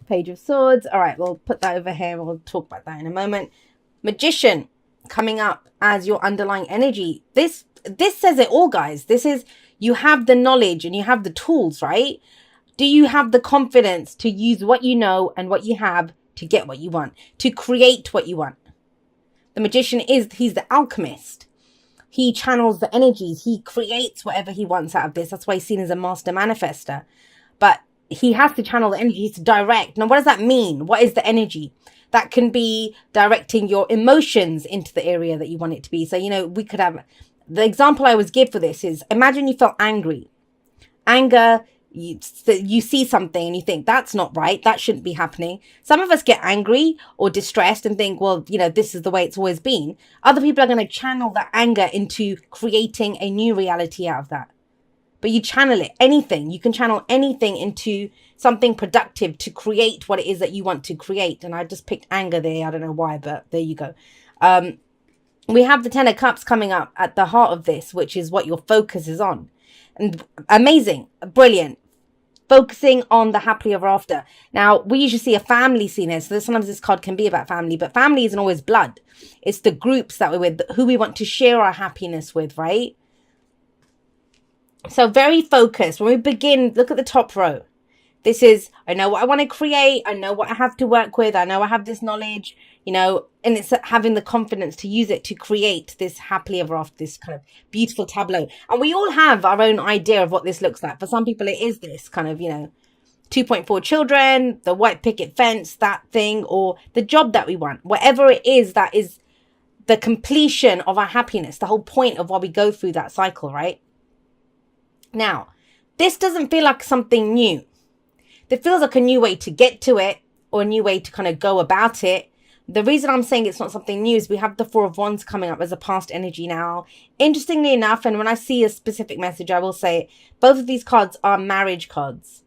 Page of Swords. All right, we'll put that over here. We'll talk about that in a moment. Magician coming up as your underlying energy. This says it all, guys. This is, you have the knowledge and you have the tools, right? Do you have the confidence to use what you know and what you have to get what you want, to create what you want? The magician he's the alchemist. He channels the energies. He creates whatever he wants out of this. That's why he's seen as a master manifester. But he has to channel the energies to direct. Now, what does that mean? What is the energy? That can be directing your emotions into the area that you want it to be. So, you know, we could have, the example I always give for this is, imagine you felt angry. Anger, you see something and you think that's not right, that shouldn't be happening. Some of us get angry or distressed and think, well, you know, this is the way it's always been. Other people are going to channel that anger into creating a new reality out of that. But you channel it, anything, you can channel anything into something productive to create what it is that you want to create. And I just picked anger there, I don't know why, but there you go. We have the Ten of Cups coming up at the heart of this, which is what your focus is on. And amazing, brilliant. Focusing on the happily ever after. Now, we usually see a family scene here. So sometimes this card can be about family, but family isn't always blood. It's the groups that we're with, who we want to share our happiness with, right? So very focused. When we begin, look at the top row. This is, I know what I want to create. I know what I have to work with. I know I have this knowledge, you know, and it's having the confidence to use it to create this happily ever after, this kind of beautiful tableau. And we all have our own idea of what this looks like. For some people, it is this kind of, you know, 2.4 children, the white picket fence, that thing, or the job that we want. Whatever it is, that is the completion of our happiness, the whole point of why we go through that cycle, right? Now, this doesn't feel like something new. It feels like a new way to get to it, or a new way to kind of go about it. The reason I'm saying it's not something new is we have the Four of Wands coming up as a past energy now. Interestingly enough, and when I see a specific message, I will say both of these cards are marriage cards.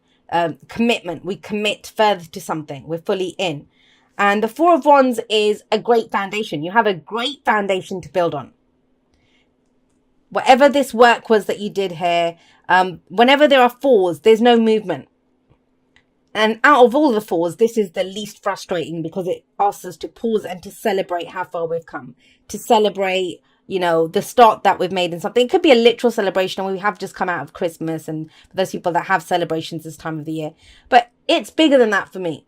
Commitment. We commit further to something. We're fully in. And the Four of Wands is a great foundation. You have a great foundation to build on. Whatever this work was that you did here, whenever there are fours, there's no movement. And out of all the fours, this is the least frustrating because it asks us to pause and to celebrate how far we've come. To celebrate, you know, the start that we've made in something. It could be a literal celebration, and we have just come out of Christmas, and for those people that have celebrations this time of the year. But it's bigger than that for me.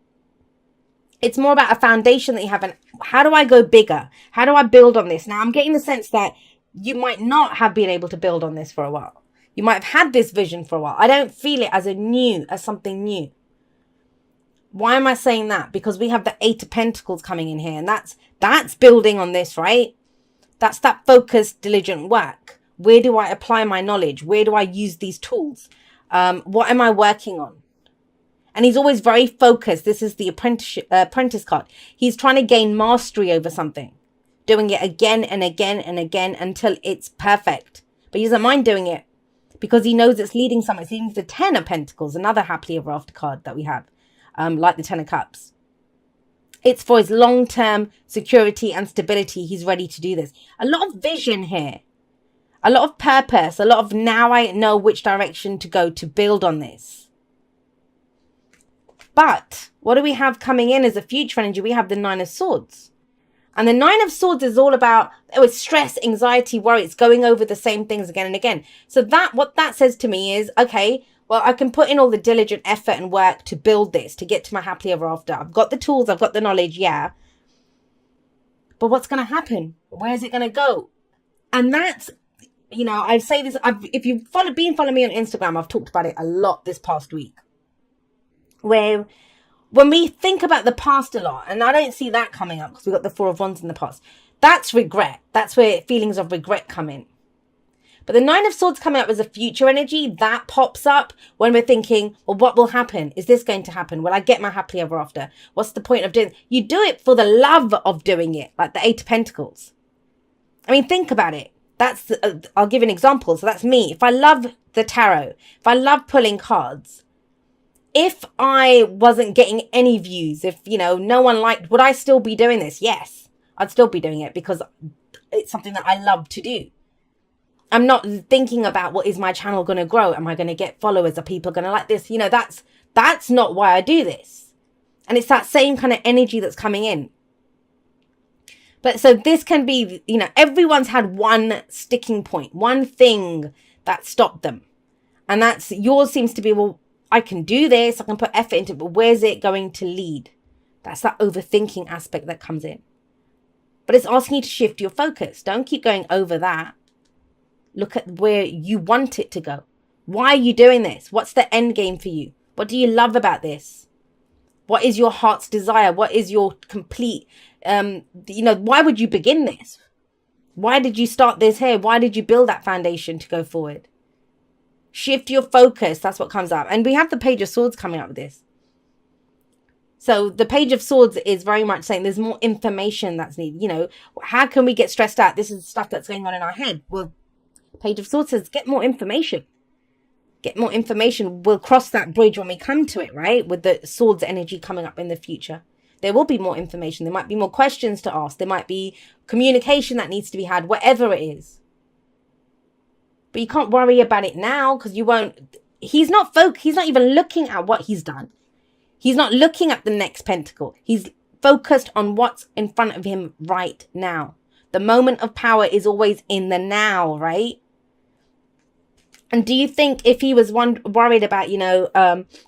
It's more about a foundation that you have. And how do I go bigger? How do I build on this? Now, I'm getting the sense that you might not have been able to build on this for a while. You might have had this vision for a while. I don't feel it as something new. Why am I saying that? Because we have the Eight of Pentacles coming in here, and that's building on this, right? That's that focused, diligent work. Where do I apply my knowledge? Where do I use these tools? What am I working on? And he's always very focused. This is the apprentice card. He's trying to gain mastery over something, doing it again and again and again until it's perfect. But he doesn't mind doing it because he knows it's leading somewhere. It's leading to the Ten of Pentacles, another happily ever after card that we have. Like the Ten of Cups. It's for his long-term security and stability. He's ready to do this. A lot of vision here. A lot of purpose. A lot of now I know which direction to go to build on this. But what do we have coming in as a future energy? We have the Nine of Swords. And the Nine of Swords is all about stress, anxiety, worry. It's going over the same things again and again. So what that says to me is, okay, well, I can put in all the diligent effort and work to build this, to get to my happily ever after. I've got the tools, I've got the knowledge, yeah. But what's going to happen? Where is it going to go? And that's, you know, I say this, if you've followed me on Instagram, I've talked about it a lot this past week. Where when we think about the past a lot, and I don't see that coming up because we've got the Four of Wands in the past, that's regret. That's where feelings of regret come in. But the Nine of Swords coming up as a future energy, that pops up when we're thinking, well, what will happen? Is this going to happen? Will I get my happily ever after? What's the point of doing it? You do it for the love of doing it, like the Eight of Pentacles. I mean, think about it. That's, I'll give an example. So that's me. If I love the tarot, if I love pulling cards, if I wasn't getting any views, if, you know, no one liked, would I still be doing this? Yes, I'd still be doing it because it's something that I love to do. I'm not thinking about what is my channel going to grow? Am I going to get followers? Are people going to like this? You know, that's not why I do this. And it's that same kind of energy that's coming in. But so this can be, everyone's had one sticking point, one thing that stopped them. And that's yours seems to be, well, I can do this, I can put effort into it, but where's it going to lead? That's that overthinking aspect that comes in. But it's asking you to shift your focus. Don't keep going over that. Look at where you want it to go. Why are you doing this? What's the end game for you? What do you love about this? What is your heart's desire? What is your complete, why would you begin this? Why did you start this here? Why did you build that foundation to go forward? Shift your focus. That's what comes up. And we have the Page of Swords coming up with this. So the Page of Swords is very much saying there's more information that's needed. How can we get stressed out? This is stuff that's going on in our head. Well, Page of Swords says, get more information. Get more information. We'll cross that bridge when we come to it, right? With the swords energy coming up in the future. There will be more information. There might be more questions to ask. There might be communication that needs to be had, whatever it is. But you can't worry about it now because you won't. He's not even looking at what he's done. He's not looking at the next pentacle. He's focused on what's in front of him right now. The moment of power is always in the now, right? And do you think if he was worried about,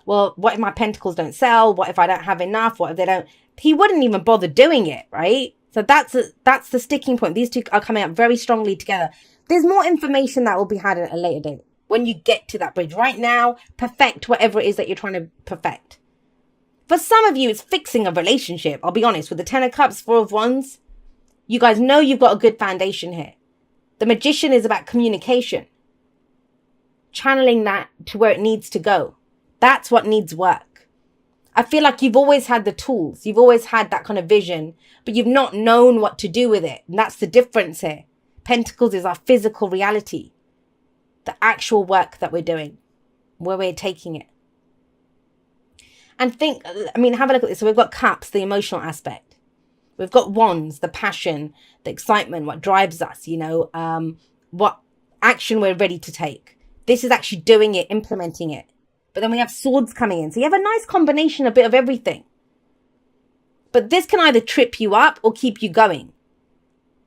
well, what if my pentacles don't sell? What if I don't have enough? What if they don't? He wouldn't even bother doing it, right? So that's the sticking point. These two are coming up very strongly together. There's more information that will be had at a later date when you get to that bridge. Right now, perfect whatever it is that you're trying to perfect. For some of you, it's fixing a relationship. I'll be honest, with the Ten of Cups, Four of Wands, you guys know you've got a good foundation here. The Magician is about communication. Channeling that to where it needs to go. That's what needs work. I feel like you've always had the tools. You've always had that kind of vision, but you've not known what to do with it. And that's the difference here. Pentacles is our physical reality. The actual work that we're doing. Where we're taking it. And have a look at this. So we've got Cups, the emotional aspect. We've got Wands, the passion, the excitement, what drives us, what action we're ready to take. This is actually doing it, implementing it. But then we have Swords coming in. So you have a nice combination, a bit of everything. But this can either trip you up or keep you going.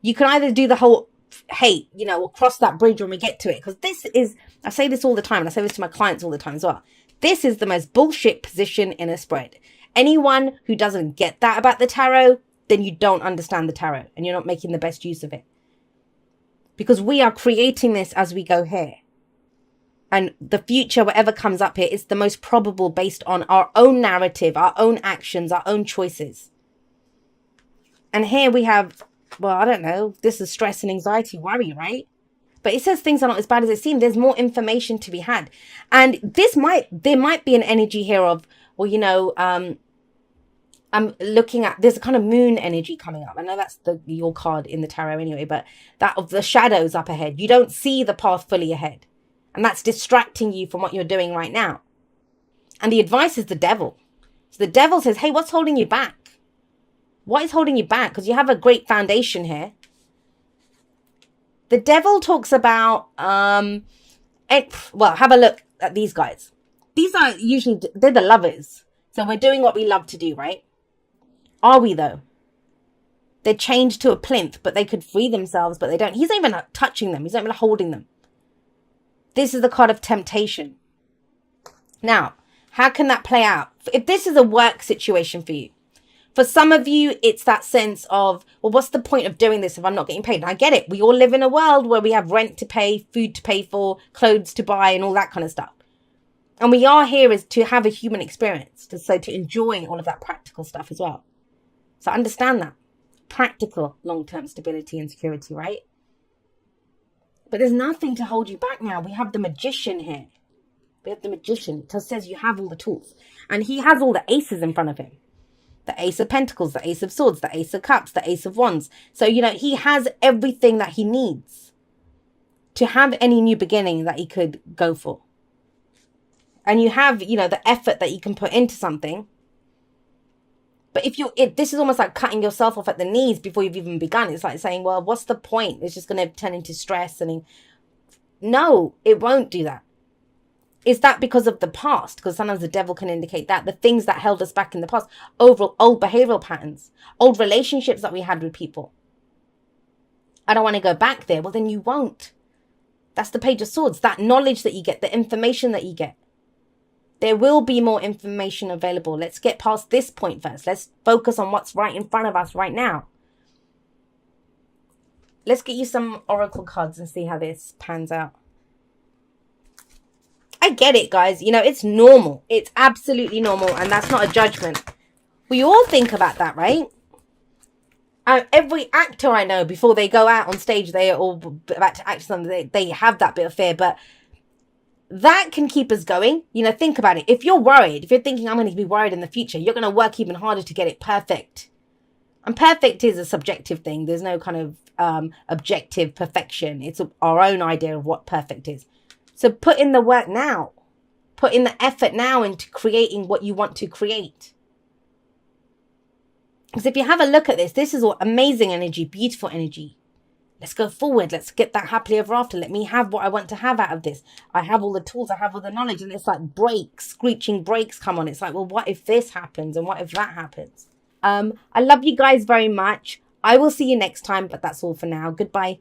You can either do the whole hate, we'll cross that bridge when we get to it. Because this is, I say this all the time, and I say this to my clients all the time as well. This is the most bullshit position in a spread. Anyone who doesn't get that about the tarot, then you don't understand the tarot. And you're not making the best use of it. Because we are creating this as we go here. And the future, whatever comes up here, is the most probable based on our own narrative, our own actions, our own choices. And here we have, well, I don't know, this is stress and anxiety, worry, right? But it says things are not as bad as it seems. There's more information to be had. And there might be an energy here of, well, I'm looking at, there's a kind of moon energy coming up. I know that's your card in the tarot anyway, but that of the shadows up ahead. You don't see the path fully ahead. And that's distracting you from what you're doing right now. And the advice is the devil. So the devil says, hey, what's holding you back? What is holding you back? Because you have a great foundation here. The devil talks about, have a look at these guys. These are usually, they're the lovers. So we're doing what we love to do, right? Are we though? They're chained to a plinth, but they could free themselves, but they don't. He's not even touching them. He's not even holding them. This is the card of temptation. Now, how can that play out? If this is a work situation for you, for some of you, it's that sense of, well, what's the point of doing this if I'm not getting paid? And I get it. We all live in a world where we have rent to pay, food to pay for, clothes to buy, and all that kind of stuff. And we are here is to have a human experience, to enjoy all of that practical stuff as well. So understand that. Practical long-term stability and security, right? But there's nothing to hold you back now. We have the Magician here. We have the Magician. It says you have all the tools. And he has all the aces in front of him. The Ace of Pentacles, the Ace of Swords, the Ace of Cups, the Ace of Wands. So, he has everything that he needs to have any new beginning that he could go for. And you have, the effort that you can put into something. But this is almost like cutting yourself off at the knees before you've even begun. It's like saying, well, what's the point? It's just going to turn into stress. No, it won't do that. Is that because of the past? Because sometimes the devil can indicate that. The things that held us back in the past. Over old behavioral patterns. Old relationships that we had with people. I don't want to go back there. Well, then you won't. That's the Page of Swords. That knowledge that you get. The information that you get. There will be more information available. Let's get past this point first. Let's focus on what's right in front of us right now. Let's get you some oracle cards and see how this pans out. I get it, guys. You know, it's normal. It's absolutely normal. And that's not a judgment. We all think about that, right? Every actor I know, before they go out on stage, they are all about to act something. They have that bit of fear. But that can keep us going. You know, think about it. If you're worried, if you're thinking I'm going to be worried in the future, you're going to work even harder to get it perfect. And perfect is a subjective thing. There's no kind of objective perfection. It's our own idea of what perfect is. So put in the work now. Put in the effort now into creating what you want to create. Because if you have a look at this, this is all amazing energy, beautiful energy. Let's go forward. Let's get that happily ever after. Let me have what I want to have out of this. I have all the tools. I have all the knowledge. And it's like brakes, screeching brakes come on. It's like, well, what if this happens? And what if that happens? I love you guys very much. I will see you next time, but that's all for now. Goodbye.